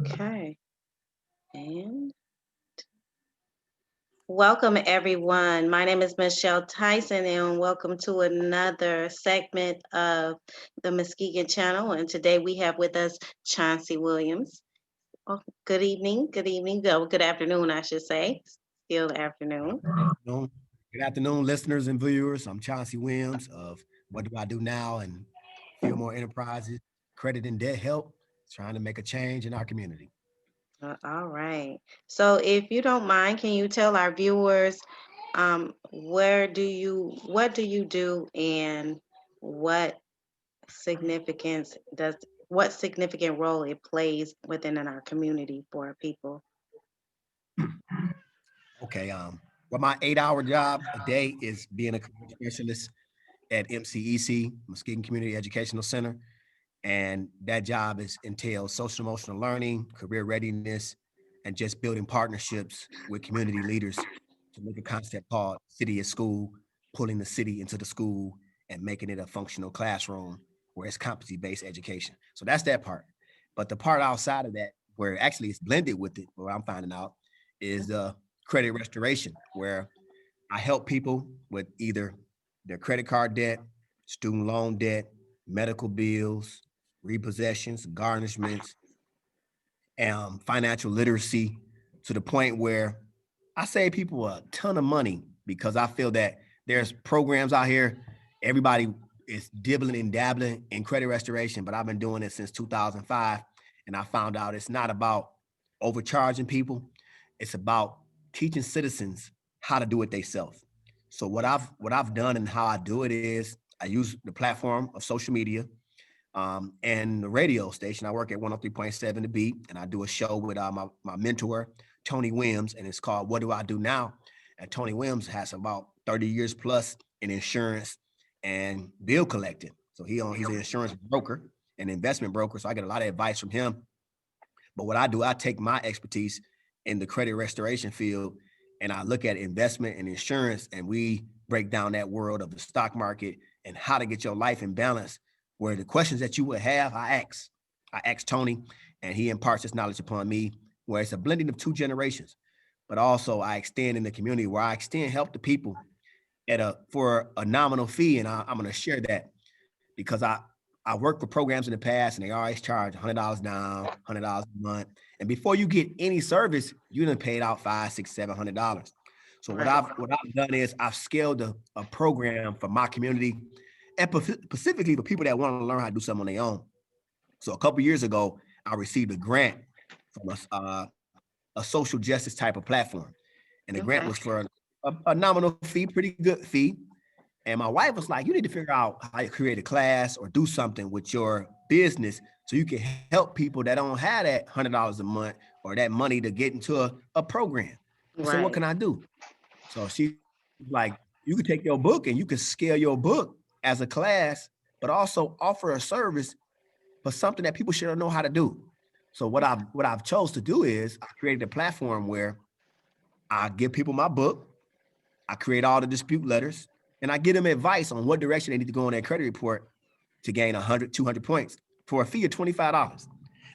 Okay. And welcome, everyone. My name is Michelle Tyson, and welcome to another segment of the Muskegon channel. And today we have with us Chauncey Williams. Oh, good evening. Good evening. Oh, good afternoon, I should say. Still afternoon. Afternoon. Good afternoon, listeners and viewers. I'm Chuancey Williams of What Do I Do Now and Fillmore Enterprises, Credit and Debt Help, trying to make a change in our community. All right. So, if you don't mind, can you tell our viewers what do you do, and what significance does what significant role it plays within our community for our people? Okay, well, my 8-hour job a day is being a career specialist at MCEC, Muskegon Community Educational Center. And that job entails social emotional learning, career readiness, and just building partnerships with community leaders to make a concept called city as school, pulling the city into the school and making it a functional classroom where it's competency-based education. So that's that part. But the part outside of that, where actually it's blended with it, where I'm finding out, is credit restoration, where I help people with either their credit card debt, student loan debt, medical bills, repossessions, garnishments, financial literacy, to the point where I save people a ton of money because I feel that there's programs out here. Everybody is dibbling and dabbling in credit restoration, but I've been doing it since 2005. And I found out it's not about overcharging people. It's about teaching citizens how to do it themselves. So what I've done and how I do it is I use the platform of social media and the radio station. I work at 103.7 The Beat, and I do a show with my mentor, Tony Williams, and it's called What Do I Do Now? And Tony Williams has about 30 years plus in insurance and bill collecting. So he's an insurance broker, an investment broker. So I get a lot of advice from him. But what I do, I take my expertise in the credit restoration field and I look at investment and insurance, and we break down that world of the stock market and how to get your life in balance. Where the questions that you would have, I ask Tony, and he imparts his knowledge upon me, where it's a blending of two generations. But also I extend in the community where I extend help to people for a nominal fee. And I'm going to share that because I worked for programs in the past and they always charge $100 down, $100 a month. And before you get any service, you done paid out $500, $600, $700. So Right. what I've done is I've scaled a program for my community and specifically for people that want to learn how to do something on their own. So a couple years ago, I received a grant from a social justice type of platform. And the grant Okay. was for a nominal fee, pretty good fee. And my wife was like, you need to figure out how you create a class or do something with your business so you can help people that don't have that $100 a month or that money to get into a program. I said, what Right. can I do? So she's like, you can take your book and you can scale your book as a class, but also offer a service for something that people should know how to do. So what I've chose to do is I created a platform where I give people my book, I create all the dispute letters, and I give them advice on what direction they need to go on their credit report to gain 100, 200 points for a fee of $25.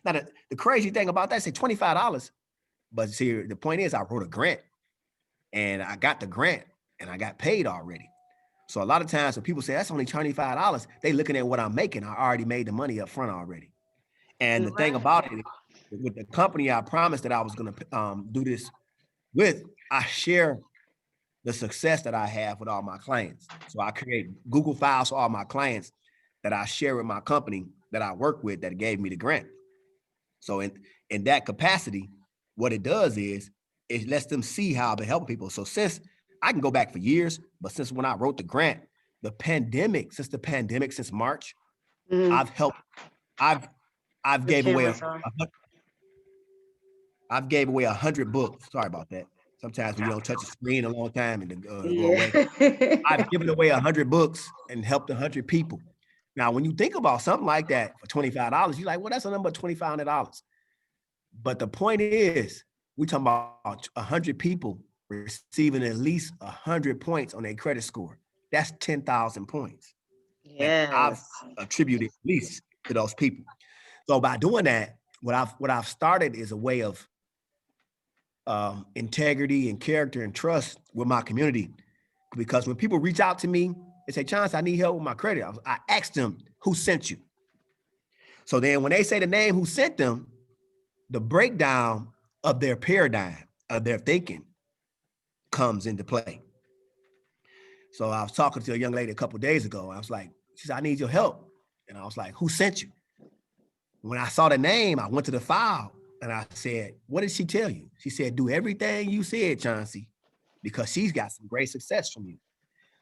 Now, the crazy thing about that, say $25, but see, the point is I wrote a grant and I got the grant and I got paid already. So a lot of times when people say that's only $25, they looking at what I'm making. I already made the money up front already. And the thing Right. about it, with the company I promised that I was going to do this with, I share the success that I have with all my clients. So I create Google files for all my clients that I share with my company that I work with that gave me the grant. So in that capacity, what it does is it lets them see how I've been helping people. So since I can go back for years, but since when I wrote the grant, since March, Hmm. I've helped, I've I've The gave away cameras on. I've gave away 100 books. Sorry about that. Sometimes when you don't touch the screen a long time and it'll go Yeah. away. I've given away 100 books and helped 100 people. Now, when you think about something like that for $25, you're like, well, that's a number of $2,500. But the point is, we're talking about 100 people receiving at least 100 points on their credit score. That's 10,000 points. And I've Yes. attributed at least to those people. So by doing that, what I've started is a way of integrity and character and trust with my community. Because when people reach out to me and say, Chance, I need help with my credit, I ask them, who sent you? So then when they say the name who sent them, the breakdown of their paradigm, of their thinking comes into play. So I was talking to a young lady a couple of days ago. I was like, she said, I need your help. And I was like, who sent you? When I saw the name, I went to the file and I said, what did she tell you? She said, do everything you said, Chauncey, because she's got some great success from you.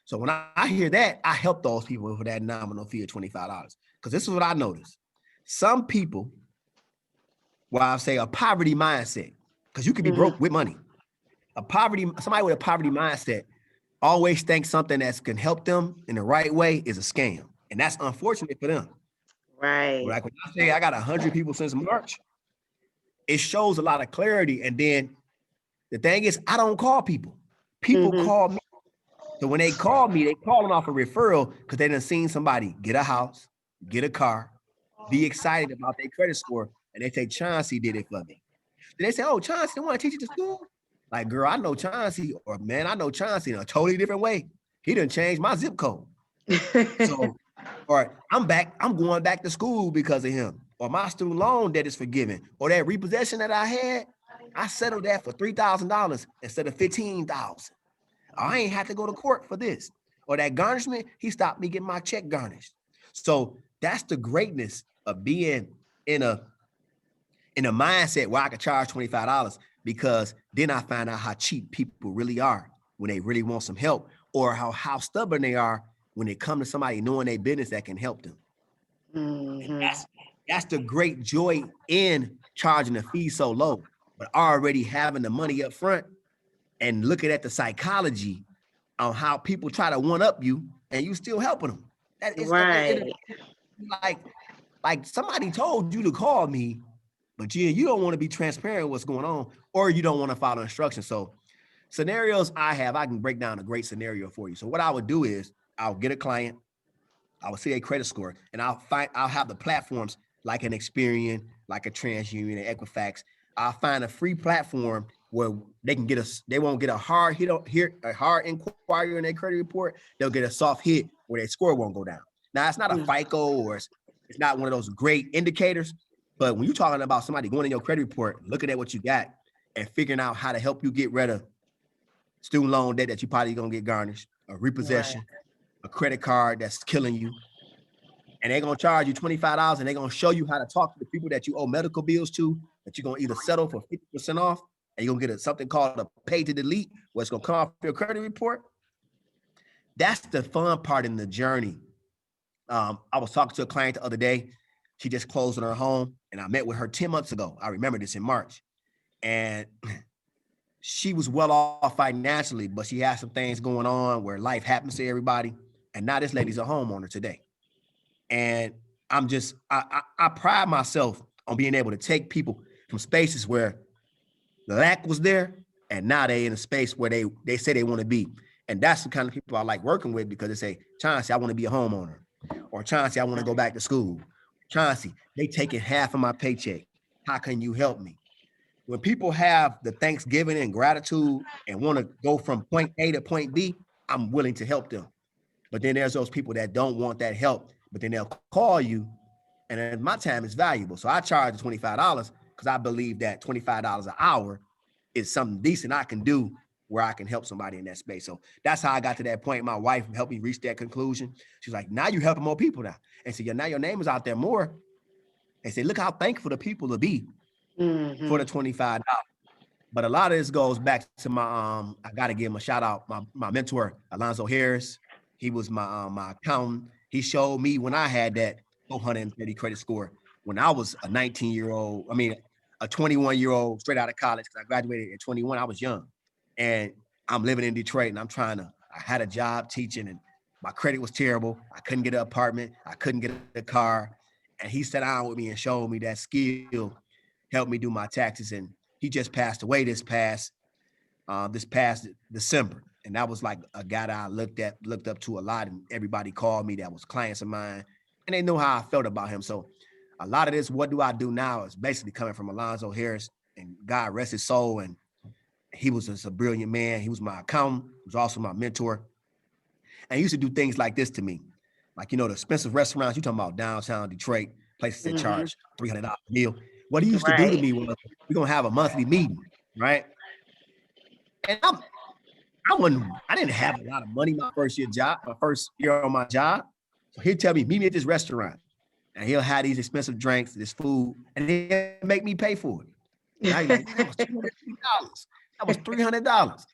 So when I hear that, I help those people for that nominal fee of $25. Because this is what I noticed. Some people, well, I'll say a poverty mindset, because you could be broke with money. Somebody with a poverty mindset always thinks something that can help them in the right way is a scam. And that's unfortunate for them. Right. Like when I say I got 100 people since March, it shows a lot of clarity. And then the thing is, I don't call people. People call me. So when they call me, they calling off a referral because they done seen somebody get a house, get a car, be excited about their credit score, and they say, Chauncey did it for me. Then they say, oh, Chauncey, they want to teach you to school? Like, girl, I know Chauncey, or man, I know Chauncey in a totally different way. He done changed my zip code. So, or I'm going back to school because of him, or my student loan debt is forgiven, or that repossession that I had, I settled that for $3,000 instead of $15,000. I ain't have to go to court for this. Or that garnishment, he stopped me getting my check garnished. So that's the greatness of being in a mindset where I could charge $25, because then I find out how cheap people really are when they really want some help, or how stubborn they are when it comes to somebody knowing their business that can help them. And that's the great joy in charging a fee so low, but already having the money up front and looking at the psychology on how people try to one up you and you still helping them. That is Right. like somebody told you to call me, but you don't want to be transparent with what's going on, or you don't want to follow instructions. So scenarios I can break down a great scenario for you. So what I would do is I'll get a client, I would see a credit score, and I'll have the platforms like an Experian, like a TransUnion, an Equifax. I'll find a free platform where they won't get a hard inquiry in their credit report. They'll get a soft hit where their score won't go down. Now, it's not a FICO, or it's not one of those great indicators, but when you're talking about somebody going in your credit report, looking at what you got and figuring out how to help you get rid of student loan debt that you probably gonna get garnished, a repossession, a credit card that's killing you, and they're gonna charge you $25, and they're gonna show you how to talk to the people that you owe medical bills to, that you're gonna either settle for 50% off, and you're gonna get something called a pay to delete, where it's gonna come off your credit report. That's the fun part in the journey. I was talking to a client the other day. She just closed on her home, and I met with her 10 months ago. I remember this in March. And she was well off financially, but she had some things going on where life happens to everybody. And now this lady's a homeowner today. And I pride myself on being able to take people from spaces where the lack was there, and now they in a space where they say they want to be. And that's the kind of people I like working with, because they say, Chauncey, I want to be a homeowner. Or Chauncey, I want to go back to school. Chauncey, they taking half of my paycheck. How can you help me? When people have the Thanksgiving and gratitude and want to go from point A to point B, I'm willing to help them. But then there's those people that don't want that help, but then they'll call you, and then my time is valuable. So I charge $25 because I believe that $25 an hour is something decent I can do where I can help somebody in that space. So that's how I got to that point. My wife helped me reach that conclusion. She's like, now you're helping more people now. And so, yeah, now your name is out there more. And say, look how thankful the people will be for the $25. But a lot of this goes back to my, I got to give him a shout out, my mentor, Alonzo Harris. He was my accountant. He showed me when I had that 430 credit score, when I was a 21-year-old straight out of college, because I graduated at 21. I was young. And I'm living in Detroit, and I had a job teaching, and my credit was terrible. I couldn't get an apartment. I couldn't get a car. And he sat down with me and showed me that skill, helped me do my taxes. And he just passed away this past December. And that was like a guy that I looked up to a lot, and everybody called me that was clients of mine, and they know how I felt about him. So A lot of this, what do I do now, is basically coming from Alonzo Harris, and God rest his soul. And he was just a brilliant man. He was my accountant. He was also my mentor. And he used to do things like this to me. Like, the expensive restaurants, you talking about downtown Detroit, places that Mhm. charge $300 a meal. What he used to do to Right. me was, we're going to have a monthly meeting, right? And I didn't have a lot of money my first year on my job. So he'd tell me, meet me at this restaurant. And he'll have these expensive drinks, this food, and he'll make me pay for it. Now you're like, man, that was $250. That was $300.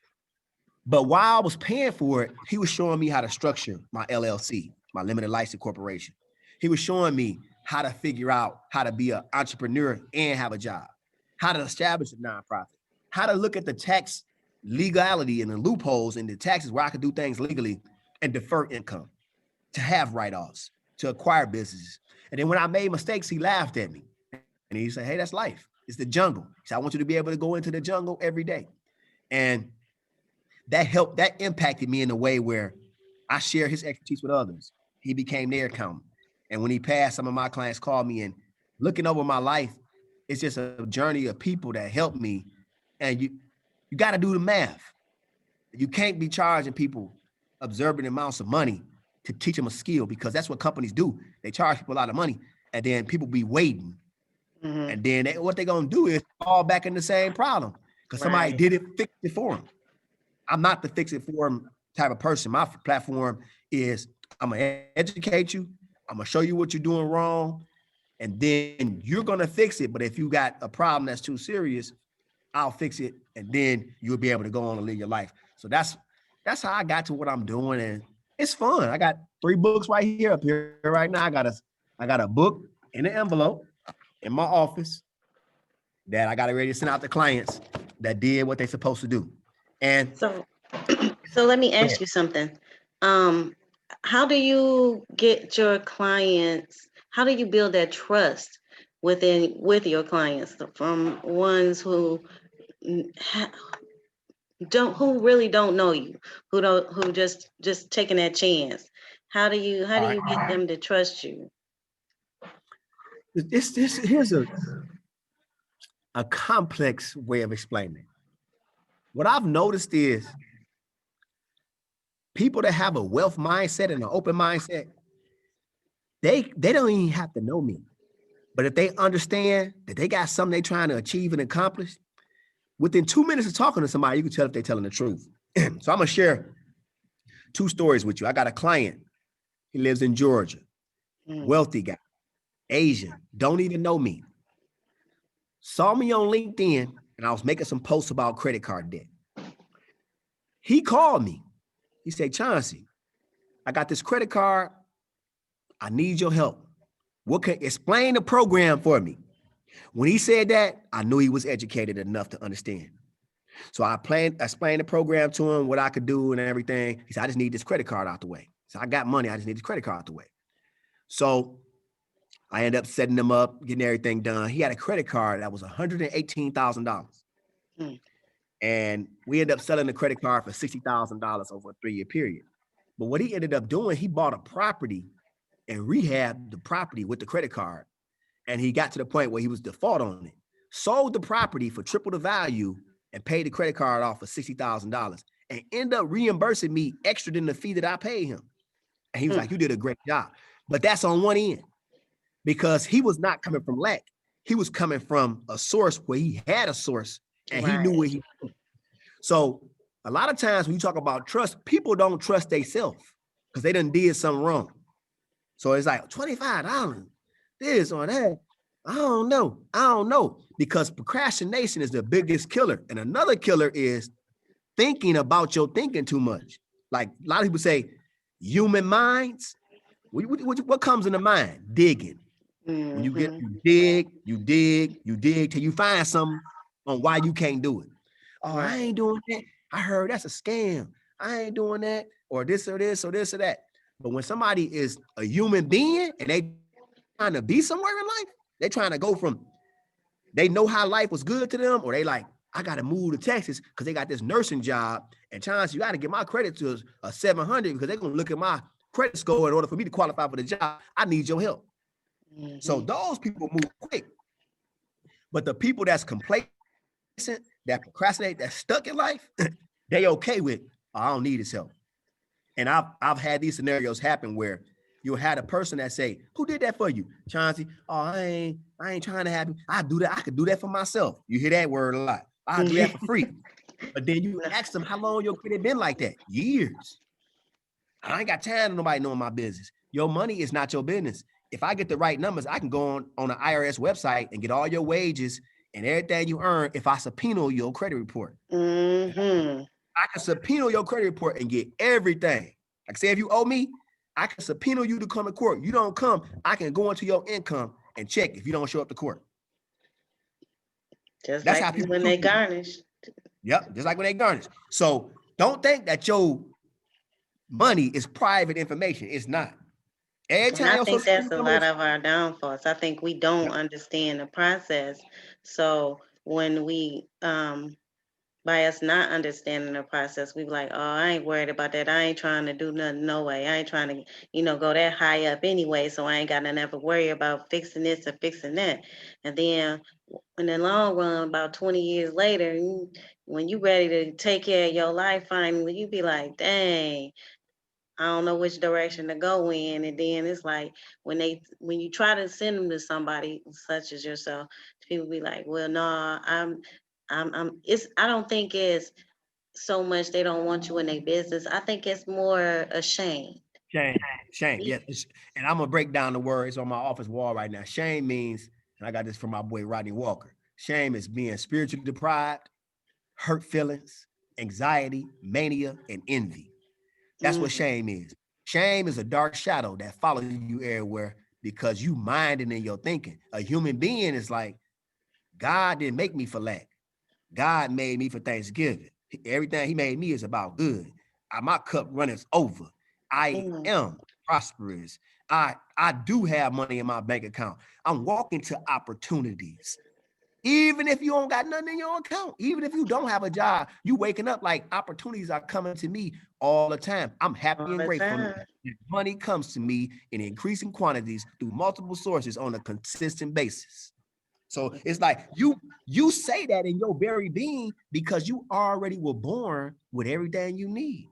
But while I was paying for it, he was showing me how to structure my LLC, my limited license corporation. He was showing me how to figure out how to be an entrepreneur and have a job, how to establish a nonprofit, how to look at the tax legality and the loopholes in the taxes where I could do things legally and defer income, to have write-offs, to acquire businesses. And then when I made mistakes, he laughed at me. And he said, hey, that's life. It's the jungle. He said, I want you to be able to go into the jungle every day. And that impacted me in a way where I share his expertise with others. He became their accountant. And when he passed, some of my clients called me, and looking over my life, it's just a journey of people that helped me. And you got to do the math. You can't be charging people observant amounts of money to teach them a skill, because that's what companies do. They charge people a lot of money, and then people be waiting. Mhm. And then what they're going to do is fall back in the same problem because somebody Right. did it, fixed it for them. I'm not the fix it for them type of person. My platform is, I'm going to educate you. I'm going to show you what you're doing wrong. And then you're going to fix it. But if you got a problem that's too serious, I'll fix it. And then you'll be able to go on and live your life. So that's how I got to what I'm doing. And it's fun. I got 3 books right here up here right now. I got a book in an envelope in my office that I got ready to send out to clients that did what they're supposed to do. And So, so let me ask you something. Um, how do you get your clients? How do you build that trust with your clients, from ones who mm, ha- who really don't know you, who just taking that chance? How do all right, you get them to trust you? here's a complex way of explaining it. What I've noticed is people that have a wealth mindset and an open mindset, they don't even have to know me. But if they understand that they got something they trying to achieve and accomplish, within 2 minutes of talking to somebody, you can tell if they're telling the truth. So I'm gonna share 2 stories with you. I got a client. He lives in Georgia, Mm. wealthy guy, Asian, don't even know me. Saw me on LinkedIn, and I was making some posts about credit card debt. He called me. He said, Chauncey, I got this credit card. I need your help. What can explain the program for me? When he said that, I knew he was educated enough to understand. So I explained the program to him, what I could do and everything. He said, I just need this credit card out the way. So I got money. I just need this credit card out the way. So I ended up setting him up, getting everything done. He had a credit card that was $118,000. Mm. And we ended up selling the credit card for $60,000 over a 3-year period. But what he ended up doing, he bought a property and rehabbed the property with the credit card. And he got to the point where he was default on it, sold the property for triple the value and paid the credit card off for $60,000 and ended up reimbursing me extra than the fee that I paid him. And he was Mm. like, you did a great job. But that's on one end, because he was not coming from lack. He was coming from a source where he had a source and he knew Right. where he was. So a lot of times when you talk about trust, people don't trust themselves because they done did something wrong. So it's like $25, this or that. I don't know. Because procrastination is the biggest killer. And another killer is thinking about your thinking too much. Like a lot of people say, human minds. What comes in the mind? Digging. When Hmm. you dig till you find something on why you can't do it. Oh, I Right. ain't doing that. I heard that's a scam. I ain't doing that, or this or this or this or that. But when somebody is a human being and they trying to be somewhere in life, they trying to go from, they know how life was good to them, or they like, I got to move to Texas because they got this nursing job. And Chance, you got to get my credit to a 700 because they're going to look at my credit score in order for me to qualify for the job. I need your help. So those people move quick. But the people that's complacent, that procrastinate, that's stuck in life, they okay with, oh, I don't need his help. And I've had these scenarios happen where you'll have a person that say, who did that for you? Chauncey, oh, I ain't trying to have you. I do that. I could do that for myself. You hear that word a lot. I'll do that for free. But then you ask them how long your credit been like that? Years. I ain't got time to nobody knowing my business. Your money is not your business. If I get the right numbers, I can go on the IRS website and get all your wages and everything you earn if I subpoena your credit report. I can subpoena your credit report and get everything. Like say if you owe me, I can subpoena you to come to court. You don't come, I can go into your income and check if you don't show up to court. Just that's like how people when they garnish. Yep, just like when they garnish. So don't think that your money is private information. It's not. And I think that's a lot of our downfalls. I think we don't understand the process. So when we by us not understanding the process, we be like, oh, I ain't worried about that. I ain't trying to do nothing, no way. I ain't trying to, go that high up anyway, so I ain't got to never worry about fixing this or fixing that. And then in the long run, about 20 years later, when you ready to take care of your life finally, you be like, dang, I don't know which direction to go in. And then it's like when you try to send them to somebody such as yourself, people be like, well, no, I don't think it's so much they don't want you in their business. I think it's more ashamed. Shame. Yes. And I'm gonna break down the words on my office wall right now. Shame means, and I got this from my boy Rodney Walker. Shame is being spiritually deprived, hurt feelings, anxiety, mania, and envy. That's what shame is. Shame is a dark shadow that follows you everywhere because you minding in your thinking. A human being is like, God didn't make me for lack. God made me for Thanksgiving. Everything he made me is about good. My cup runneth over. I am prosperous. I do have money in my bank account. I'm walking to opportunities. Even if you don't got nothing in your account, even if you don't have a job, you waking up like opportunities are coming to me all the time. I'm happy and grateful. Money comes to me in increasing quantities through multiple sources on a consistent basis. So it's like you say that in your very being because you already were born with everything you need.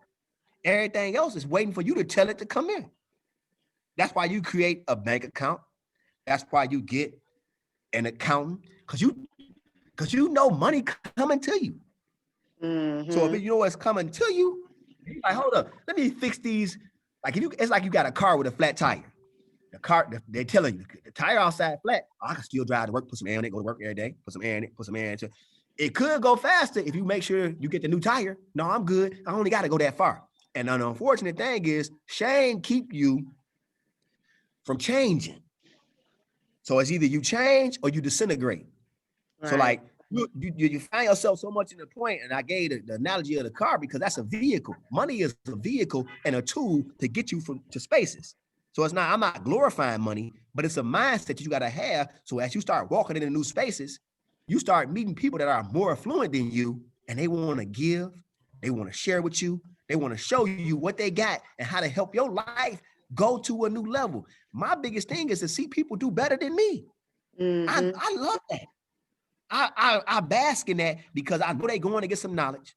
Everything else is waiting for you to tell it to come in. That's why you create a bank account. That's why you get an accountant because you know money coming to you. So if you know what's coming to you, you're like, hold up, let me fix these. Like it's like you got a car with a flat tire. The car, they're telling you the tire outside flat. I can still drive to work, put some air in it, go to work every day, put some air in it, put some air into it. It could go faster if you make sure you get the new tire. No, I'm good. I only got to go that far. And an unfortunate thing is shame keep you from changing. So it's either you change or you disintegrate. Right. So like you find yourself so much in the point, and I gave the analogy of the car because that's a vehicle. Money is a vehicle and a tool to get you to spaces. So it's not, I'm not glorifying money, but it's a mindset you got to have. So as you start walking into new spaces, you start meeting people that are more affluent than you, and they want to give, they want to share with you, they want to show you what they got and how to help your life go to a new level. My biggest thing is to see people do better than me. I love that. I bask in that because I know they're going to get some knowledge.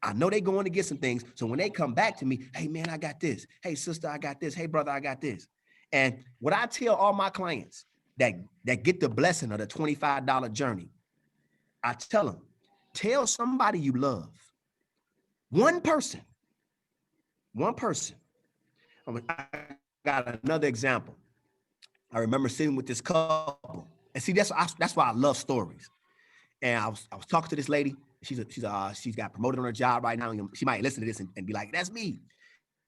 I know they're going to get some things. So when they come back to me, hey, man, I got this. Hey, sister, I got this. Hey, brother, I got this. And what I tell all my clients that get the blessing of the $25 journey, I tell them, tell somebody you love. One person. I got another example. I remember sitting with this couple. And see, that's why I love stories. And I was talking to this lady. She's got promoted on her job right now. She might listen to this and be like, that's me.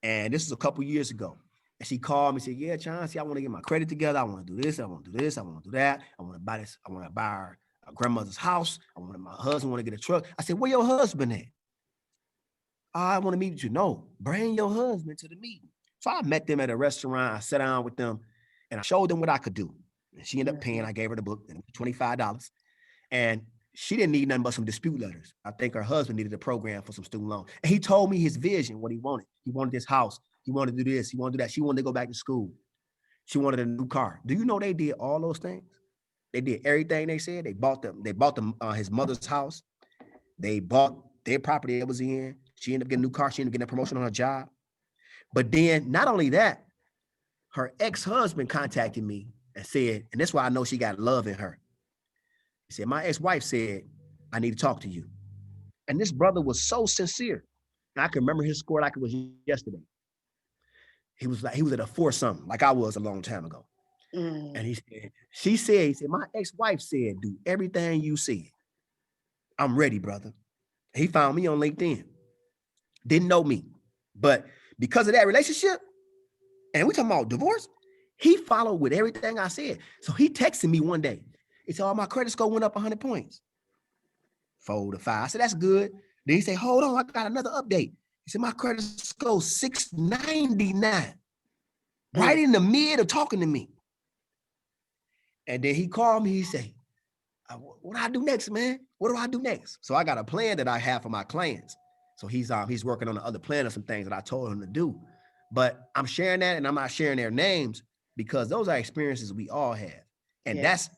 And this is a couple years ago. And she called me and said, yeah, Chauncey, I want to get my credit together. I want to do this. I want to do this. I want to do that. I want to buy this. I want to buy our grandmother's house. My husband want to get a truck. I said, where your husband at? I want to meet with you. No, bring your husband to the meeting. So I met them at a restaurant. I sat down with them and I showed them what I could do. And she ended up paying. I gave her the book, $25. And she didn't need nothing but some dispute letters. I think her husband needed a program for some student loans. And he told me his vision, what he wanted. He wanted this house. He wanted to do this. He wanted to do that. She wanted to go back to school. She wanted a new car. Do you know they did all those things? They did everything they said. They bought them his mother's house. They bought their property that was in. She ended up getting a new car. She ended up getting a promotion on her job. But then not only that, her ex-husband contacted me and said, and that's why I know she got love in her. He said, my ex-wife said, I need to talk to you. And this brother was so sincere. And I can remember his score like it was yesterday. He was at a 4-something, like I was a long time ago. And he said, my ex-wife said, do everything you said. I'm ready, brother. He found me on LinkedIn. Didn't know me. But because of that relationship, and we talking about divorce, he followed with everything I said. So he texted me one day. He said, oh, my credit score went up 100 points. 4 to 5. I said, that's good. Then he said, hold on, I got another update. He said, my credit score 699. Right in the mid of talking to me. And then he called me, he said, what do I do next, man? What do I do next? So I got a plan that I have for my clients. So he's working on the other plan of some things that I told him to do. But I'm sharing that, and I'm not sharing their names because those are experiences we all have. And that's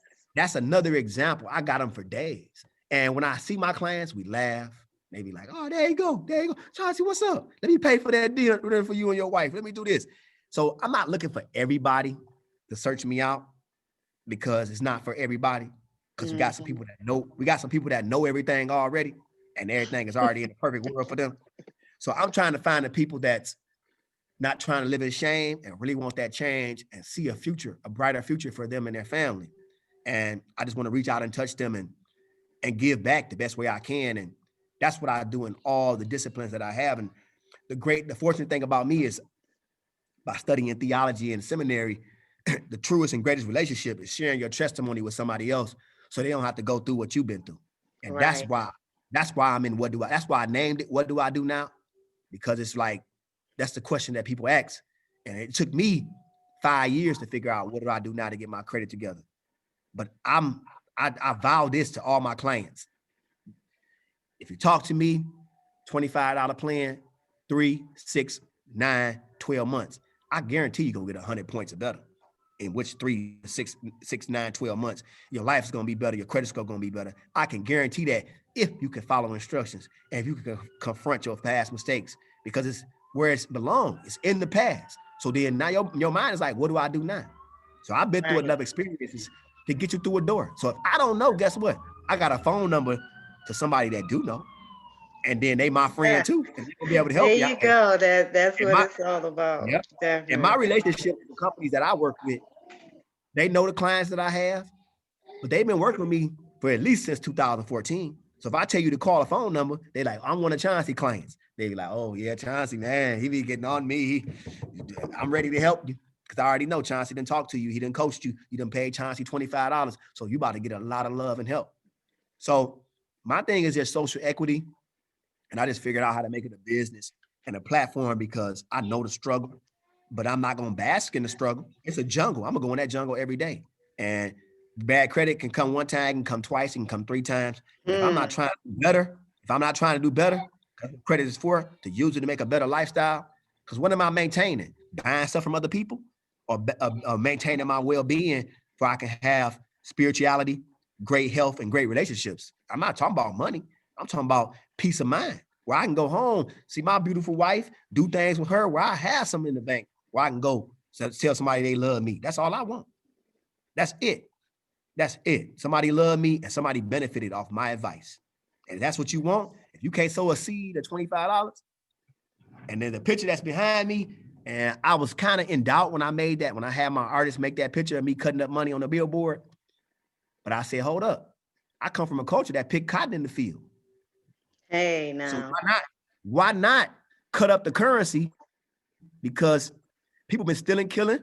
another example. I got them for days. And when I see my clients, we laugh. They be like, oh, there you go. There you go. Chauncey, what's up? Let me pay for that deal for you and your wife. Let me do this. So I'm not looking for everybody to search me out because it's not for everybody. Because we got some people that know everything already, and everything is already in the perfect world for them. So I'm trying to find the people that's not trying to live in shame and really want that change and see a brighter future for them and their family. And I just want to reach out and touch them and give back the best way I can. And that's what I do in all the disciplines that I have. And the fortunate thing about me is by studying theology in seminary, the truest and greatest relationship is sharing your testimony with somebody else so they don't have to go through what you've been through. And that's why I'm in that's why I named it, What Do I Do Now? Because it's like, that's the question that people ask. And it took me 5 years to figure out what do I do now to get my credit together. But I vow this to all my clients. If you talk to me, $25 plan, 3, 6, 9, 12 months, I guarantee you're going to get 100 points or better. In which 3, 6, 9, 12 months, your life is going to be better. Your credit score going to be better. I can guarantee that if you can follow instructions and if you can confront your past mistakes, because it's where it belongs. It's in the past. So then now your mind is like, what do I do now? So I've been through enough experiences to get you through a door. So if I don't know, guess what? I got a phone number to somebody that do know. And then they my friend too. And they'll be able to help you. There you go. That's what it's all about. Yep. Definitely. And my relationship with the companies that I work with, they know the clients that I have, but they've been working with me for at least since 2014. So if I tell you to call a phone number, they're like, I'm one of Chauncey clients. They be like, oh yeah, Chauncey, man, he be getting on me. I'm ready to help you. Because I already know Chauncey didn't talk to you. He didn't coach you. You done paid Chauncey $25. So you about to get a lot of love and help. So my thing is just social equity. And I just figured out how to make it a business and a platform because I know the struggle, but I'm not going to bask in the struggle. It's a jungle. I'm going to go in that jungle every day. And bad credit can come one time, can come twice, can come 3 times. If I'm not trying to do better, because credit is for to use it to make a better lifestyle. Because what am I maintaining? Buying stuff from other people or maintaining my well-being so I can have spirituality, great health, and great relationships. I'm not talking about money. I'm talking about peace of mind, where I can go home, see my beautiful wife, do things with her, where I have some in the bank, where I can go tell somebody they love me. That's all I want. That's it. That's it. Somebody loved me and somebody benefited off my advice. And if that's what you want, if you can't sow a seed at $25, and then the picture that's behind me, and I was kind of in doubt when I made that, when I had my artist make that picture of me cutting up money on the billboard. But I said, hold up. I come from a culture that picked cotton in the field. Hey, now. So why not cut up the currency? Because people been stealing, killing,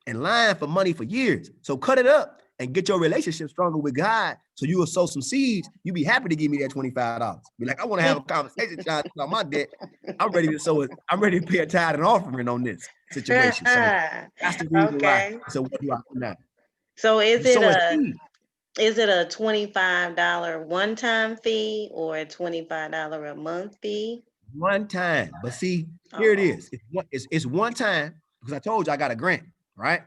and lying for money for years. So cut it up and get your relationship stronger with God. So you will sow some seeds. You'll be happy to give me that $25. Be like, I want to have a conversation about my debt. I'm ready to sow it. I'm ready to pay a tithe and offering on this situation. So that's the reason why. So what do I do now? So is it a $25 one-time fee or a $25 a month fee? One time. But see, here it is. It's one time because I told you I got a grant, right?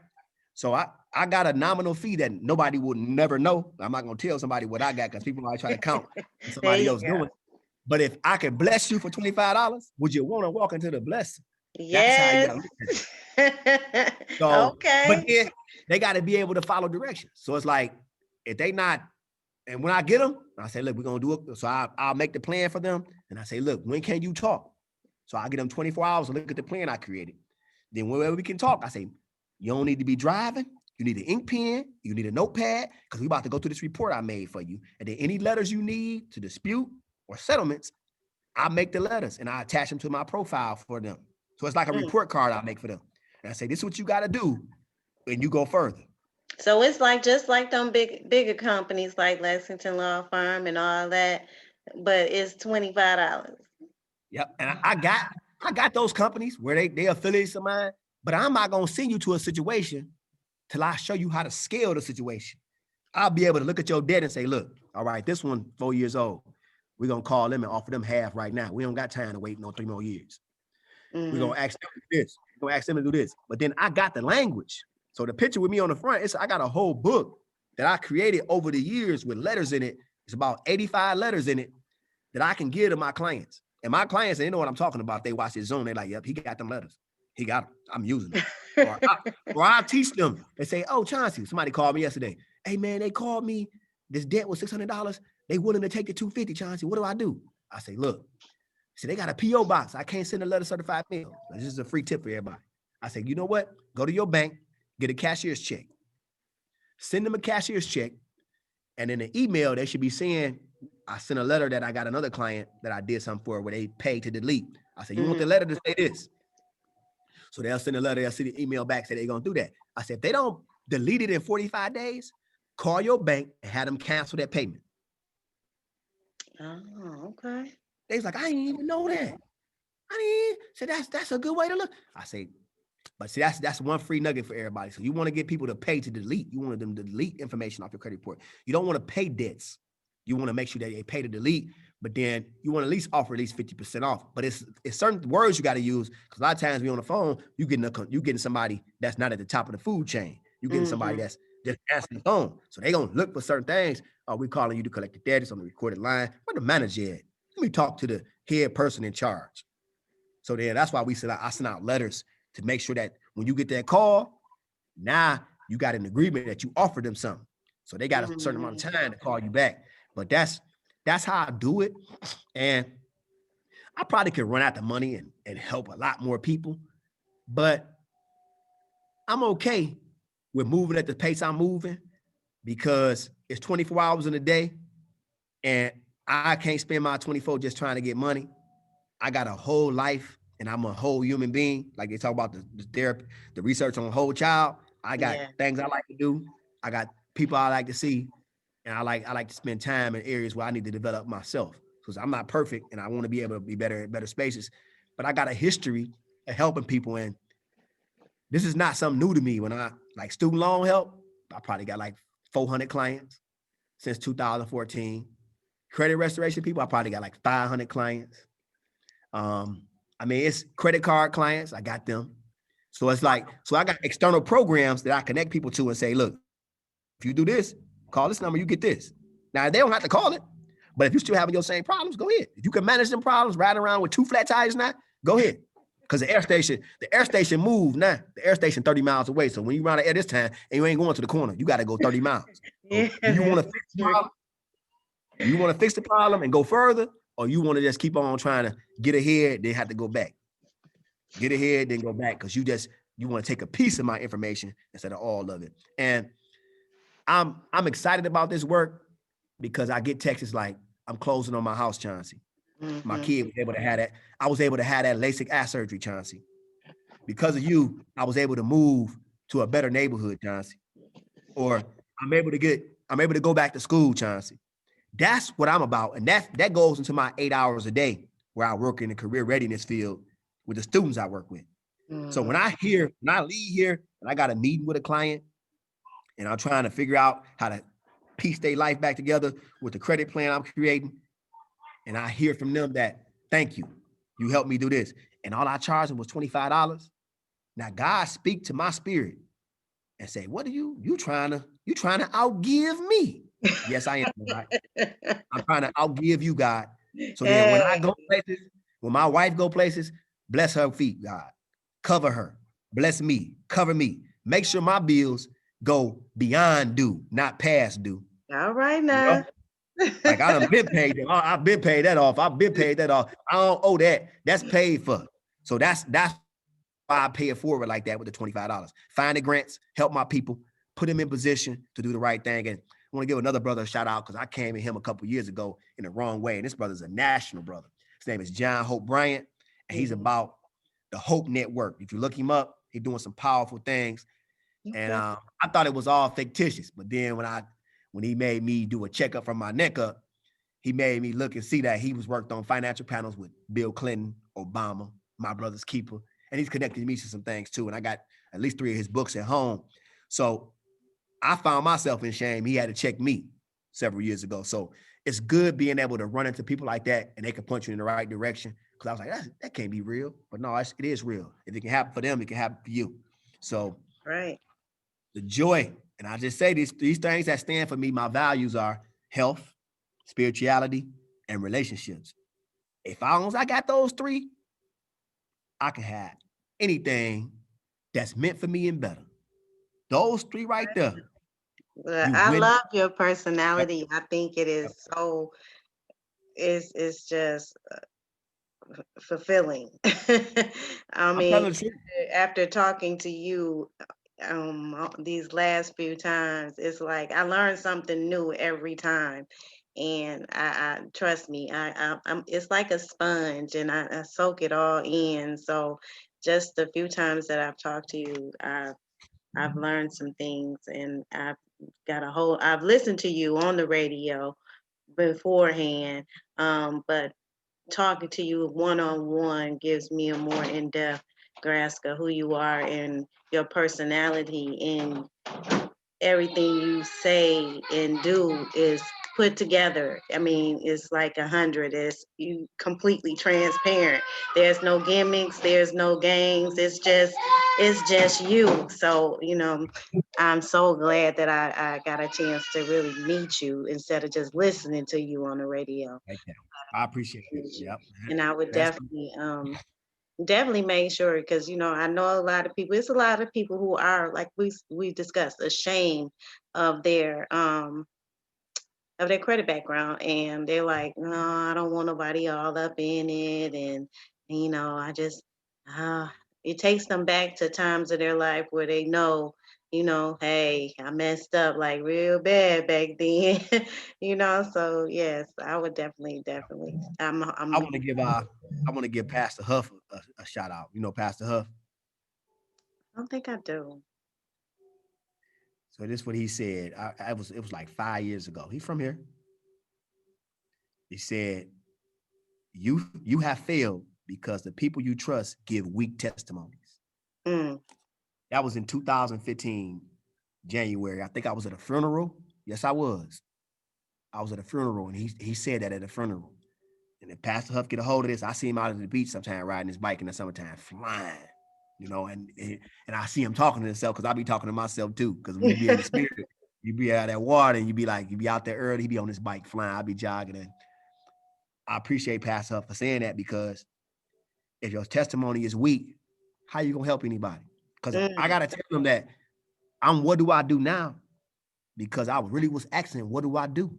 So I got a nominal fee that nobody would never know. I'm not gonna tell somebody what I got because people might try to count what There somebody you else go. doing. But if I can bless you for $25, would you want to walk into the blessing? That's how you Yes. gotta look at it. So, but Okay. then they got to be able to follow directions. So it's like if they not, and when I get them, I say, look, we're gonna do it. So I'll make the plan for them, and I say, look, when can you talk? So I get them 24 hours to look at the plan I created. Then whenever we can talk, I say, you don't need to be driving. You need an ink pen. You need a notepad because we're about to go through this report I made for you. And then any letters you need to dispute or settlements, I make the letters and I attach them to my profile for them. So it's like a report card I make for them. And I say, this is what you got to do and you go further. So it's like just like them bigger companies like Lexington Law Firm and all that, but it's $25. Yep. And I got those companies where they affiliates of mine, but I'm not gonna send you to a situation till I show you how to scale the situation. I'll be able to look at your debt and say, look, all right, this one 4 years old. We're gonna call them and offer them half right now. We don't got time to wait no 3 more years. We're gonna ask them to do this. We're gonna ask them to do this. But then I got the language. So the picture with me on the front, I got a whole book that I created over the years with letters in it. It's about 85 letters in it that I can give to my clients. And my clients, they know what I'm talking about. They watch his Zoom. They're like, yep, he got them letters. He got them. I'm using them. or I teach them. They say, oh, Chauncey, somebody called me yesterday. Hey, man, they called me. This debt was $600. They willing to take the $250, Chauncey. What do I do? I say, look, see, they got a P.O. box. I can't send a letter certified mail. This is a free tip for everybody. I say, you know what? Go to your bank, get a cashier's check. Send them a cashier's check. And in the email, they should be saying, I sent a letter that I got another client that I did something for where they paid to delete. I said, you want the letter to say this? So they'll send a letter, they'll send the email back, say they're going to do that. I said, if they don't delete it in 45 days, call your bank and have them cancel that payment. Oh, okay. They was like, I didn't even know that. I didn't say that's a good way to look. I say, but see, that's one free nugget for everybody. So you want to get people to pay to delete. You want them to delete information off your credit report. You don't want to pay debts. You want to make sure that they pay to delete, but then you want to at least offer at least 50% off. But it's certain words you got to use because a lot of times we on the phone, you getting somebody that's not at the top of the food chain. You getting somebody that's just answering the phone. So they gonna look for certain things. Oh, we calling you to collect the debt. It's on the recorded line. Where the manager at? Let me talk to the head person in charge. So then that's why I send out letters to make sure that when you get that call, now you got an agreement that you offered them something. So they got a certain amount of time to call you back. But that's how I do it. And I probably could run out the money and help a lot more people. But I'm okay with moving at the pace I'm moving because it's 24 hours in a day. And I can't spend my 24 just trying to get money. I got a whole life and I'm a whole human being. Like they talk about the therapy, the research on a whole child. I got things I like to do. I got people I like to see. And I like to spend time in areas where I need to develop myself. Because I'm not perfect and I want to be able to be better at better spaces. But I got a history of helping people. And this is not something new to me. When I like student loan help, I probably got like 400 clients since 2014. Credit restoration people, I probably got like 500 clients. I mean, it's credit card clients. I got them. So it's like, so I got external programs that I connect people to and say, look, if you do this, call this number, you get this. Now, they don't have to call it, but if you're still having your same problems, go ahead. If you can manage them problems, riding around with 2 flat tires now, go ahead. Because the air station moved now. The air station 30 miles away. So when you run the air this time and you ain't going to the corner, you got to go 30 miles. So do you want to fix the problem? Do you want to fix the problem and go further? Or you want to just keep on trying to get ahead, then have to go back? Get ahead, then go back. Because you want to take a piece of my information instead of all of it. And I'm excited about this work because I get texts like, I'm closing on my house, Chauncey. My kid was able to have that. I was able to have that LASIK eye surgery, Chauncey. Because of you, I was able to move to a better neighborhood, Chauncey. Or I'm able to go back to school, Chauncey. That's what I'm about. And that goes into my 8 hours a day where I work in the career readiness field with the students I work with. So when I leave here and I got a meeting with a client and I'm trying to figure out how to piece their life back together with the credit plan I'm creating, and I hear from them that, thank you, you helped me do this. And all I charged them was $25. Now God speak to my spirit and say, what are you trying to outgive me? Yes, I am, right? I'm trying to outgive you, God. So then when I Hey, go places, when my wife go places, bless her feet, God. Cover her. Bless me. Cover me. Make sure my bills go beyond due, not past due. all right You know? now. Like I done been paid. I've been paid that off. I've been paid that off. I don't owe that. That's paid for. So that's why I pay it forward like that with the $25. Find the grants, help my people, put them in position to do the right thing. And I want to give another brother a shout out because I came at him a couple years ago in the wrong way. And this brother's a national brother. His name is John Hope Bryant, and he's Mhm. about the Hope Network. If you look him up, he's doing some powerful things. And Okay. I thought it was all fictitious, but then when he made me do a checkup from my neck up, he made me look and see that he was worked on financial panels with Bill Clinton, Obama, my brother's keeper, and he's connected me to some things too. And I got at least 3 of his books at home. So I found myself in shame. He had to check me several years ago. So it's good being able to run into people like that and they can point you in the right direction. Because I was like, that can't be real. But no, it is real. If it can happen for them, it can happen for you. So Right. the joy, and I just say these things that stand for me, my values are health, spirituality, and relationships. If I once I got those 3, I can have anything that's meant for me and better. Those 3 right there, Well, you I win. love your Yep, personality. I think it yep. is so, it's just fulfilling. I I'm mean, telling the truth. after talking to you these last few times, it's like I learn something new every time. And I trust me, I'm it's like a sponge and I soak it all in. So just the few times that I've talked to you, I've learned some things and I've listened to you on the radio beforehand. But talking to you one on one gives me a more in depth grasp of who you are and your personality, and everything you say and do is put together. I mean, it's like 100. It's you completely transparent. There's no gimmicks. There's no games. It's just you. So I'm so glad that I got a chance to really meet you instead of just listening to you on the radio. Right there. I appreciate that. Meet you. Yep. And I would That's definitely make sure, because I know a lot of people, it's a lot of people who are, like we discussed, ashamed of their credit background, and they're like, no, I don't want nobody all up in it. And I just uh it takes them back to times of their life where they know, hey, I messed up like real bad back then. So yes, I would definitely I I'm want to give Pastor Huff a shout out. You know Pastor Huff. I don't think I do. So this is what he said. It was like 5 years ago. He's from here. He said, "You have failed because the people you trust give weak testimonies." Mm, That was in 2015, January. I think I was at a funeral. Yes, I was. I was at a funeral, and he said that at a funeral. And if Pastor Huff get a hold of this, I see him out at the beach sometime riding his bike in the summertime, flying. And I see him talking to himself because I be talking to myself too. Because when you be in the spirit, you be out that water and you be out there early. He be on his bike flying. I be jogging, and I appreciate Pastor Huff for saying that, because if your testimony is weak, how you gonna help anybody? Because I mm, gotta tell them that what do I do now? Because I really was asking, what do I do?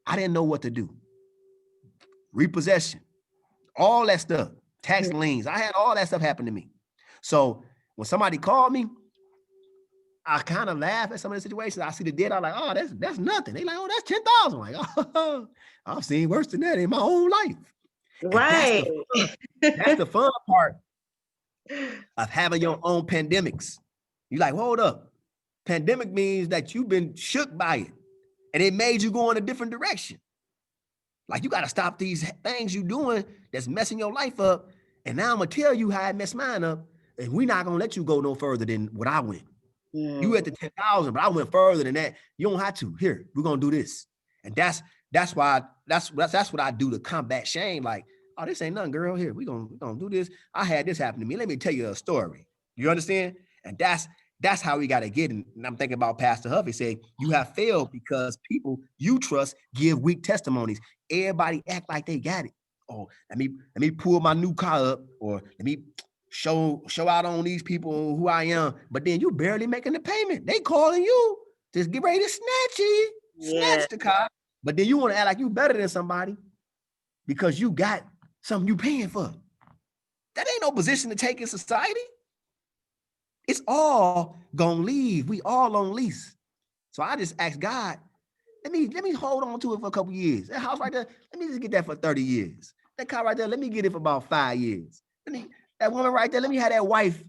I didn't know what to do. Repossession, all that stuff, tax liens. I had all that stuff happen to me. So when somebody called me, I kind of laugh at some of the situations. I see the debt. I'm like, oh, that's nothing. They like, oh, that's 10,000. Like, oh, I've seen worse than that in my own life. And right. that's the fun part of having your own pandemics. You like, hold up. Pandemic means that you've been shook by it, and it made you go in a different direction. Like, you got to stop these things you doing that's messing your life up. And now I'm gonna tell you how I messed mine up, and we're not gonna let you go no further than what I went. You at Mm, the 10,000, but I went further than that. You don't have to. Here, we're gonna do this, and that's why that's what I do to combat shame. Like, oh, this ain't nothing, girl. Here, we gonna do this. I had this happen to me. Let me tell you a story. You understand? And That's how we got to get in. And I'm thinking about Pastor Huffy saying, you have failed because people you trust give weak testimonies. Everybody act like they got it. Oh, let me pull my new car up, or let me show out on these people who I am. But then you barely making the payment. They calling you just get ready to snatch the car. But then you want to act like you better than somebody because you got something you paying for. That ain't no position to take in society. It's all gonna leave. We all on lease. So I just asked God, let me hold on to it for a couple years. That house right there, let me just get that for 30 years. That car right there, let me get it for about 5 years. That woman right there, let me have that wife.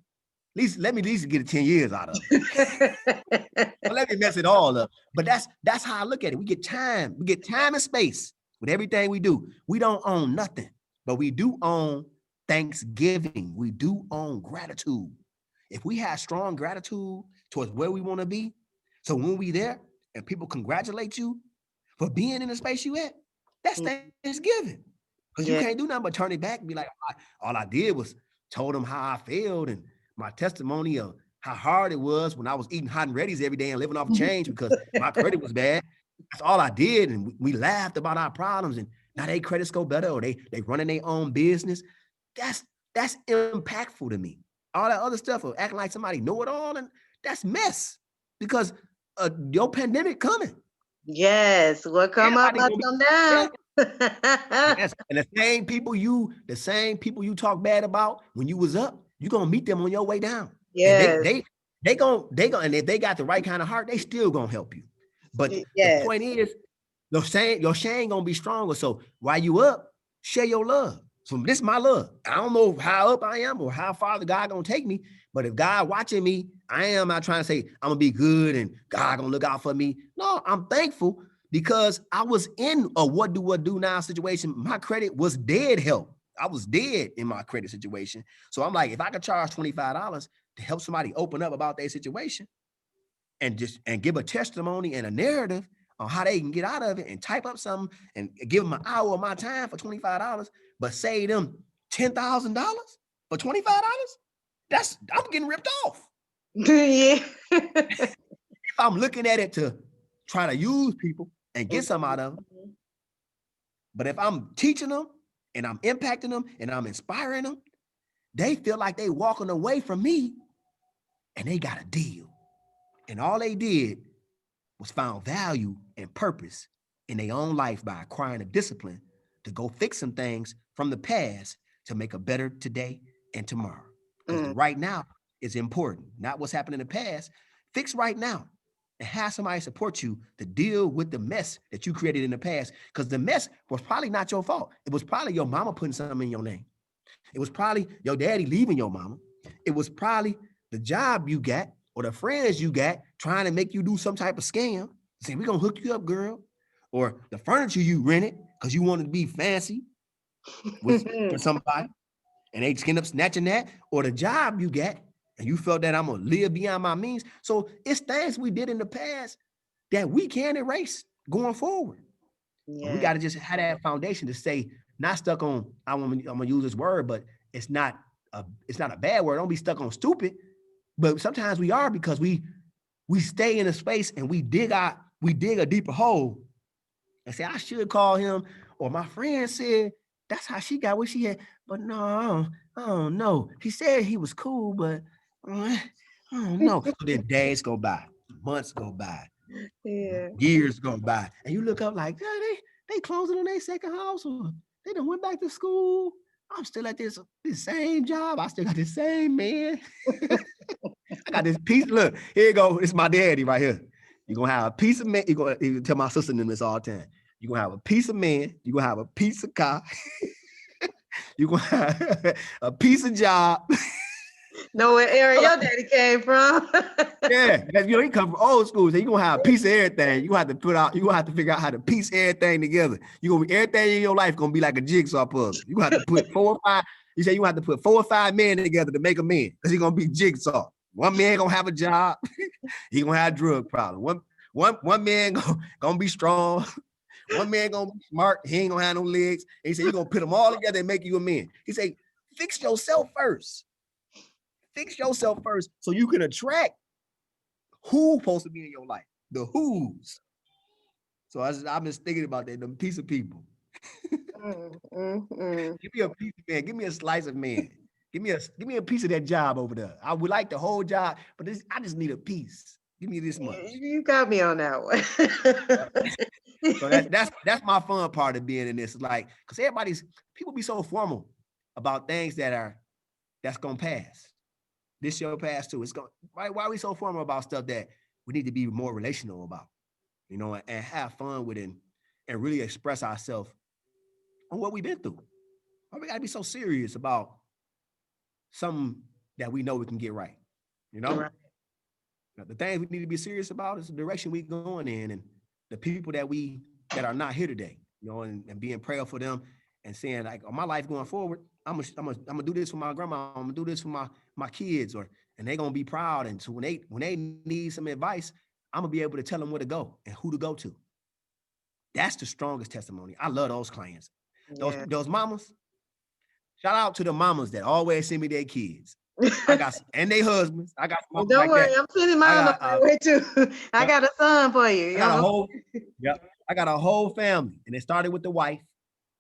Let me at least get it 10 years out of it. Let me mess it all up. But that's how I look at it. We get time and space with everything we do. We don't own nothing, but we do own thanksgiving. We do own gratitude. If we have strong gratitude towards where we want to be, so when we there and people congratulate you for being in the space you at, that's Thanksgiving. Because you can't do nothing but turn it back and be like, all I did was told them how I failed and my testimony of how hard it was when I was eating hot and ready's every day and living off change because my credit was bad. That's all I did. And we laughed about our problems and now they credit score better or they running their own business. That's impactful to me. All that other stuff of acting like somebody know it all, and that's mess because your pandemic coming. Yes, what come up, must come down. Yes, and the same people you talk bad about when you was up, you're gonna meet them on your way down. Yes, and they gonna and if they got the right kind of heart, they still gonna help you. But the point is, your shame gonna be stronger. So while you up, share your love. So this is my love. I don't know how up I am or how far the God gonna take me, but if God watching me, I am not trying to say I'm gonna be good and God gonna look out for me. No, I'm thankful because I was in a what do now situation. My credit was dead help. I was dead in my credit situation. So I'm like, if I could charge $25 to help somebody open up about their situation and give a testimony and a narrative on how they can get out of it and type up something and give them an hour of my time for $25, but save them $10,000 for $25, I'm getting ripped off. Yeah. If I'm looking at it to try to use people and get some out of them, but if I'm teaching them and I'm impacting them and I'm inspiring them, they feel like they walking away from me and they got a deal. And all they did was found value and purpose in their own life by acquiring a discipline to go fix some things from the past to make a better today and tomorrow. Because the right now is important, not what's happened in the past. Fix right now and have somebody support you to deal with the mess that you created in the past. Because the mess was probably not your fault. It was probably your mama putting something in your name. It was probably your daddy leaving your mama. It was probably the job you got or the friends you got trying to make you do some type of scam. Say, we're going to hook you up, girl. Or the furniture you rented because you wanted to be fancy for somebody. And they just end up snatching that. Or the job you got and you felt that I'm going to live beyond my means. So it's things we did in the past that we can erase going forward. We got to just have that foundation to say, not stuck on, I'm gonna use this word, but it's not a bad word. Don't be stuck on stupid. But sometimes we are because we stay in a space and we dig a deeper hole and say, I should call him. Or my friend said, that's how she got what she had. But no, I don't know. He said he was cool, but I don't know. So then days go by, months go by, years go by. And you look up like, they closing on their second house or they done went back to school. I'm still at this same job. I still got the same man. I got this piece. Look, here you go. It's my daddy right here. You're going to have a piece of man. You tell my sister this all the time. You're going to have a piece of man. You're going to have a piece of car. You're going to have a piece of job. Know what area your daddy came from. Yeah, he come from old school. So you're going to have a piece of everything. You're going to have to figure out how to piece everything together. Everything in your life going to be like a jigsaw puzzle. You're going to have to put 4 or 5. You say you have to put 4 or 5 men together to make a man because he's going to be jigsaw. One man going to have a job. He going to have a drug problem. One man going to be strong. One man going to be smart. He ain't going to have no legs. And he said, you're going to put them all together and make you a man. He said, fix yourself first. Fix yourself first so you can attract Who's supposed to be in your life? The who's. So I'm just thinking about that, the piece of people. Give me a piece of man. Give me a slice of man. Give me a piece of that job over there. I would like the whole job, but I just need a piece. Give me this much. You got me on that one. So that's my fun part of being in this. Like, because people be so formal about things that's gonna pass. This shall pass too. It's going why are we so formal about stuff that we need to be more relational about, and have fun with it and really express ourselves on what we've been through. Why we gotta be so serious about something that we know we can get right, Right. Now, the things we need to be serious about is the direction we going in and the people that are not here today, and being prayerful for them and saying like, my life going forward, I'm gonna do this for my grandma, I'm gonna do this for my kids, and they're gonna be proud. And so when they need some advice, I'm gonna be able to tell them where to go and who to go to. That's the strongest testimony. I love those clients. Yeah. Those mamas. Shout out to the mamas that always send me their kids. I got and their husbands. I got some mamas Don't like worry, that. I'm sending mine up that way too. I got a son for you. I got a whole family, and it started with the wife.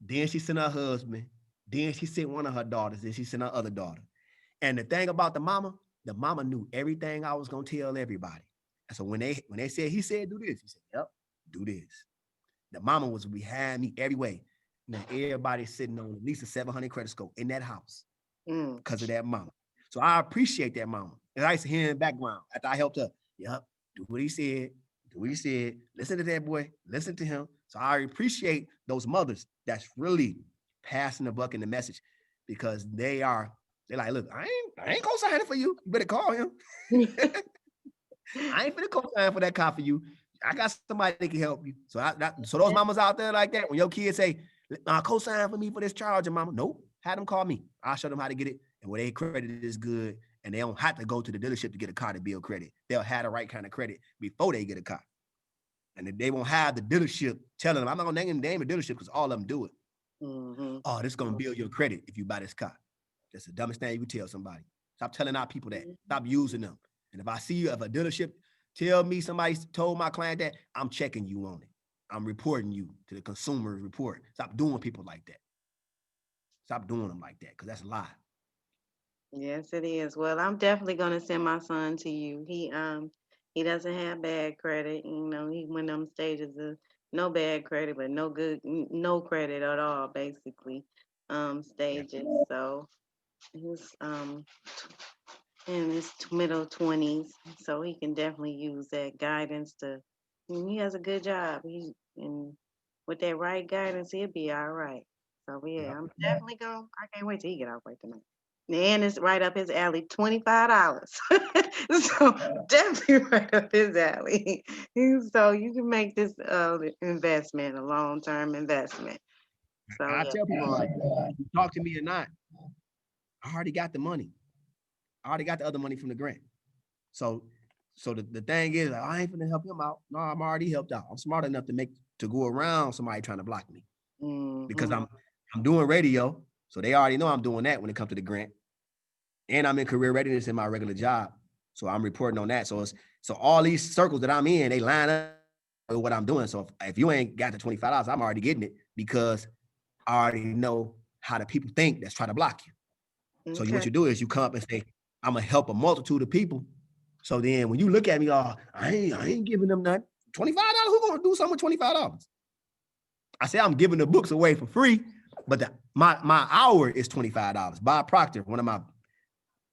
Then she sent her husband. Then she sent one of her daughters. Then she sent her other daughter. And the thing about the mama knew everything I was gonna tell everybody. And so when they said, he said, do this, he said, yep, do this. The mama was behind me every way. Now everybody's sitting on at least a 700 credit score in that house because of that mama. So I appreciate that mama. And I used to hear in the background after I helped her. Yep, do what he said. Do what he said. Listen to that boy. Listen to him. So I appreciate those mothers that's really passing the buck and the message, because they're like, look, I ain't co-signing for you. You better call him. I ain't finna co-sign for that car for you. I got somebody that can help you. So so those mamas out there like that, when your kids say, co-sign for me for this charger, mama. Nope. Have them call me. I'll show them how to get it. And where their credit is good, and they don't have to go to the dealership to get a car to build credit. They'll have the right kind of credit before they get a car. And they won't have the dealership telling them, I'm not gonna name a dealership because all of them do it. Oh, this is gonna build your credit if you buy this car. That's the dumbest thing you can tell somebody. Stop telling our people that. Stop using them. And if a dealership tell me somebody told my client that, I'm checking you on it. I'm reporting you to the consumer report. Stop doing people like that. Stop doing them like that, because that's a lie. Yes, it is. Well, I'm definitely gonna send my son to you. He doesn't have bad credit. He went on stages of no bad credit, but no credit at all, basically. Stages. So he's in his middle 20s, so he can definitely use that guidance he has a good job. And with that right guidance, he'll be all right. So yeah, I'm definitely I can't wait till he get out work tonight. And it's right up his alley, $25. So definitely right up his alley. So you can make this investment a long-term investment. So I yeah. tell people, like, you talk to me or not, I already got the money. I already got the other money from the grant. So the thing is, I ain't gonna help him out. No, I'm already helped out. I'm smart enough to go around somebody trying to block me, because I'm doing radio. So they already know I'm doing that when it comes to the grant. And I'm in career readiness in my regular job. So I'm reporting on that. So all these circles that I'm in, they line up with what I'm doing. So if you ain't got the $25, I'm already getting it, because I already know how the people think that's trying to block you. So what you do is you come up and say, I'm gonna help a multitude of people. So then when you look at me, I ain't giving them nothing. $25? Who gonna do something with $25? I say I'm giving the books away for free, but my hour is $25. Bob Proctor, one of my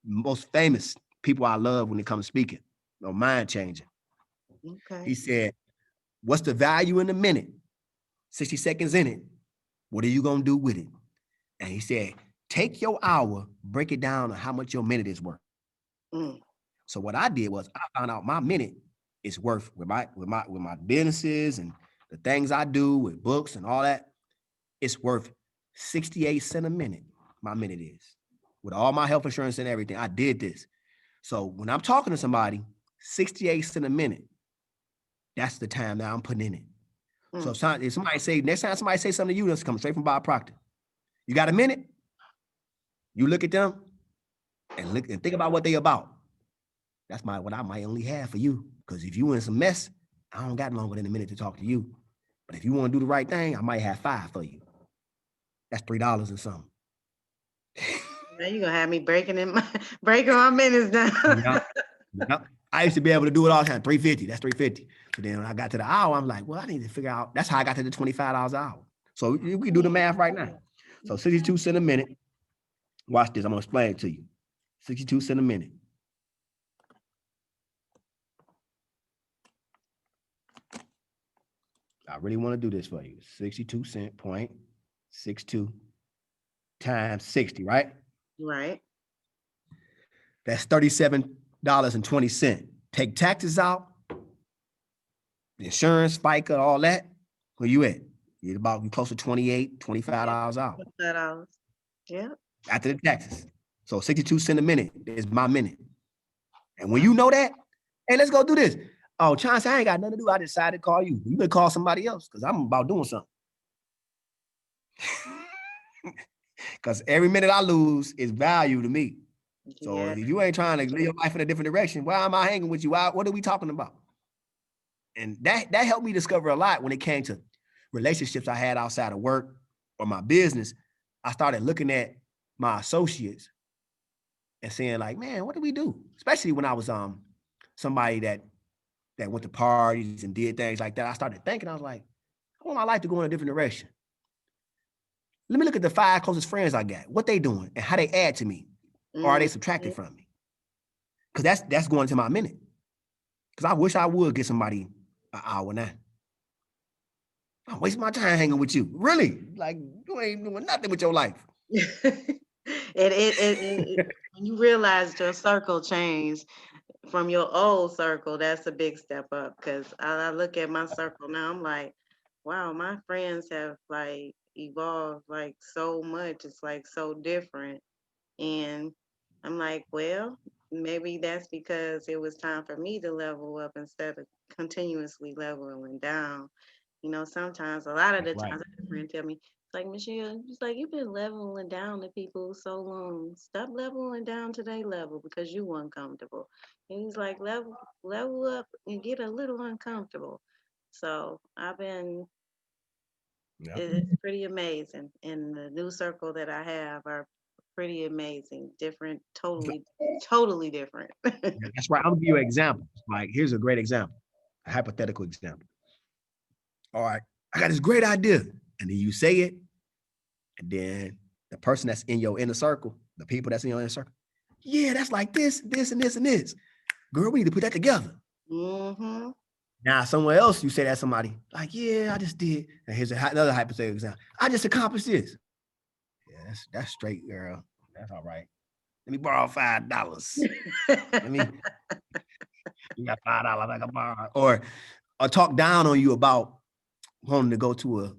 most famous people I love when it comes to speaking, mind changing. Okay. He said, what's the value in a minute? 60 seconds in it. What are you gonna do with it? And he said, take your hour, break it down to how much your minute is worth. So what I did was I found out my minute is worth with my businesses and the things I do with books and all that. It's worth 68 cents a minute. My minute is, with all my health insurance and everything. I did this. So when I'm talking to somebody, 68 cents a minute, that's the time that I'm putting in it. So if somebody say, next time somebody say something to you, that's coming straight from Bob Proctor. You got a minute? You look at them and think about what they about. That's what I might only have for you. Because if you in some mess, I don't got longer than a minute to talk to you. But if you want to do the right thing, I might have 5 for you. That's $3 and something. Now you're gonna have me breaking my minutes down. Yep. Yep. I used to be able to do it all the time. 350. That's 350. So then when I got to the hour, I'm like, well, I need to figure out. That's how I got to the $25 an hour. So we can do the math right now. So 62 cents a minute. Watch this. I'm gonna explain it to you. 62 cents a minute. I really want to do this for you. 62 cent point 62 times 60, right? Right. That's $37.20. Take taxes out, insurance, FICA, all that. Where you at? You're close to $28, $25 out. $25. Yeah. After the taxes. So 62 cents a minute is my minute. And when you know that, hey, let's go do this. Oh, Chauncey, I ain't got nothing to do. I decided to call you. You better call somebody else because I'm about doing something. Because every minute I lose is value to me. So if you ain't trying to live your life in a different direction, why am I hanging with you? What are we talking about? And that helped me discover a lot when it came to relationships I had outside of work or my business. I started looking at my associates and saying like, man, what do we do? Especially when I was somebody that went to parties and did things like that. I started thinking, I was like, I want my life to go in a different direction. Let me look at the 5 closest friends I got, what they doing and how they add to me. Or are they subtracted from me? Because that's going into my minute. Because I wish I would get somebody an hour now. I'm wasting my time hanging with you. Really? Like, you ain't doing nothing with your life. When you realize your circle changed from your old circle, that's a big step up. Because I look at my circle now, I'm like, wow, my friends have like evolved like so much. It's like so different. And I'm like, well, maybe that's because it was time for me to level up instead of continuously leveling down. Sometimes, a lot of the times, a friend tell me, it's like, Michelle, it's like, you've been leveling down to people so long. Stop leveling down to their level because you uncomfortable. And he's like, level up and get a little uncomfortable. So it's pretty amazing. And the new circle that I have are pretty amazing, different, totally different. That's right. I'm gonna give you an example. Like, here's a great example, a hypothetical example. All right, I got this great idea. And then you say it, and then the person that's in your inner circle, the people that's in your inner circle, yeah, that's like this, this, and this, and this. Girl, we need to put that together. Mm-hmm. Now, somewhere else, you say that somebody, like, yeah, I just did. And here's another hypothetical example. I just accomplished this. Yeah, that's straight, girl. That's all right. Let me borrow $5. Let me, you got $5 I can borrow. Or talk down on you about wanting to go to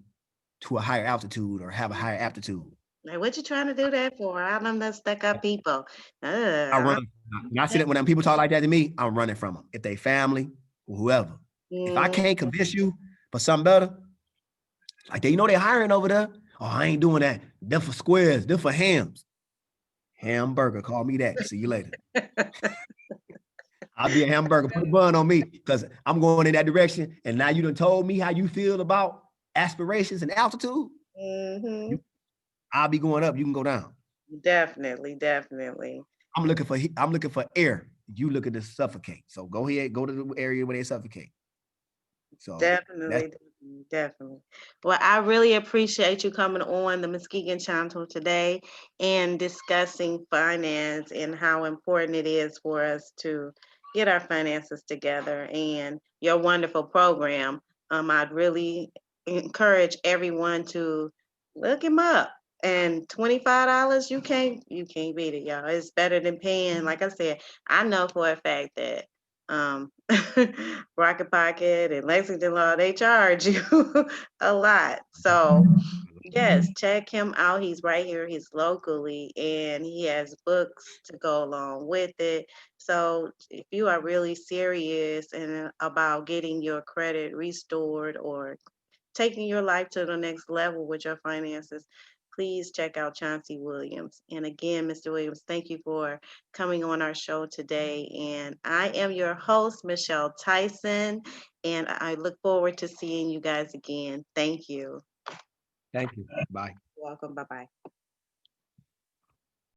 a higher altitude or have a higher aptitude. Like, what you trying to do that for? I done that stuck up people. I run. When I see that when people talk like that to me, I'm running from them. If they family or whoever. If I can't convince you for something better, like they they're hiring over there. Oh, I ain't doing that. They're for squares. They're for hams. Hamburger. Call me that. See you later. I'll be a hamburger. Put a bun on me because I'm going in that direction. And now you done told me how you feel about aspirations and altitude. Mm-hmm. I'll be going up. You can go down. Definitely. I'm looking for air. You looking to suffocate. So go ahead, go to the area where they suffocate. So definitely. Well, I really appreciate you coming on the Muskegon channel today and discussing finance and how important it is for us to get our finances together and your wonderful program. I'd really encourage everyone to look him up. And $25, you can't beat it, y'all. It's better than paying. Like I said, I know for a fact that Rocket Pocket and Lexington Law, they charge you a lot. So yes, check him out. He's right here. He's locally and he has books to go along with it. So if you are really serious and about getting your credit restored or taking your life to the next level with your finances, please check out Chauncey Williams. And again, Mr. Williams, thank you for coming on our show today. And I am your host, Michelle Tyson, and I look forward to seeing you guys again. Thank you. Thank you. Bye. Welcome. Bye-bye.